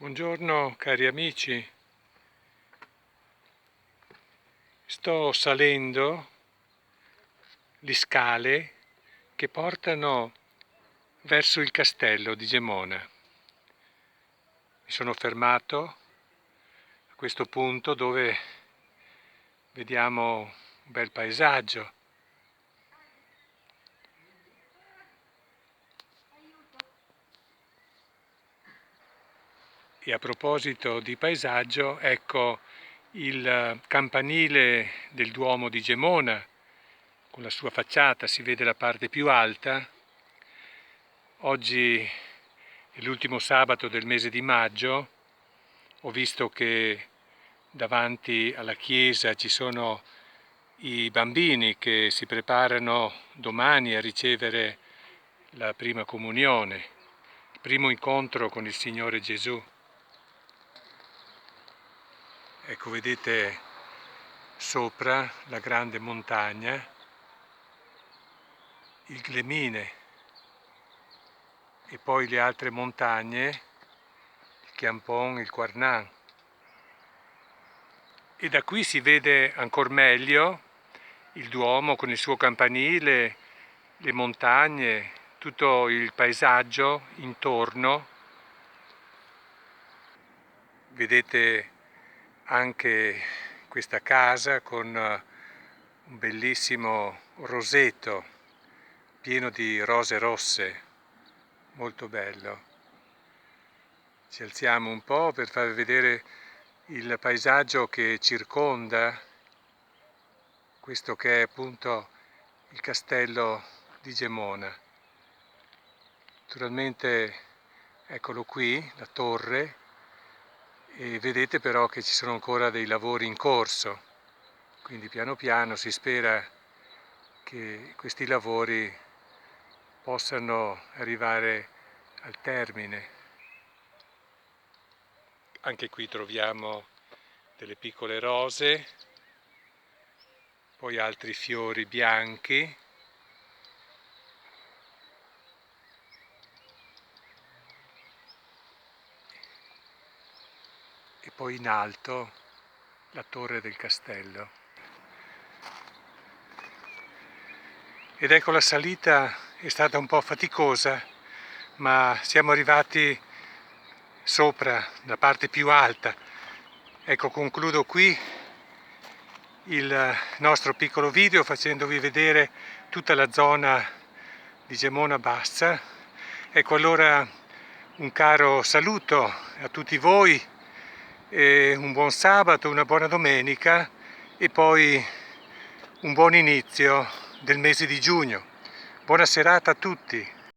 Buongiorno cari amici, sto salendo le scale che portano verso il castello di Gemona. Mi sono fermato a questo punto dove vediamo un bel paesaggio. E a proposito di paesaggio, ecco il campanile del Duomo di Gemona, con la sua facciata, si vede la parte più alta. Oggi è l'ultimo sabato del mese di maggio, ho visto che davanti alla chiesa ci sono i bambini che si preparano domani a ricevere la prima comunione, il primo incontro con il Signore Gesù. Ecco, vedete sopra la grande montagna, il Glemine, e poi le altre montagne, il Chiampon, il Quarnan. E da qui si vede ancora meglio il Duomo con il suo campanile, le montagne, tutto il paesaggio intorno. Vedete anche questa casa con un bellissimo roseto pieno di rose rosse, molto bello. Ci alziamo un po' per farvi vedere il paesaggio che circonda questo che è appunto il castello di Gemona. Naturalmente eccolo qui, la torre, e vedete però che ci sono ancora dei lavori in corso, quindi piano piano si spera che questi lavori possano arrivare al termine. Anche qui troviamo delle piccole rose, poi altri fiori bianchi. E poi in alto la torre del castello. Ed ecco, la salita è stata un po' faticosa, ma siamo arrivati sopra, la parte più alta. Ecco, concludo qui il nostro piccolo video facendovi vedere tutta la zona di Gemona Bassa. Ecco, allora un caro saluto a tutti voi, e un buon sabato, una buona domenica e poi un buon inizio del mese di giugno. Buona serata a tutti!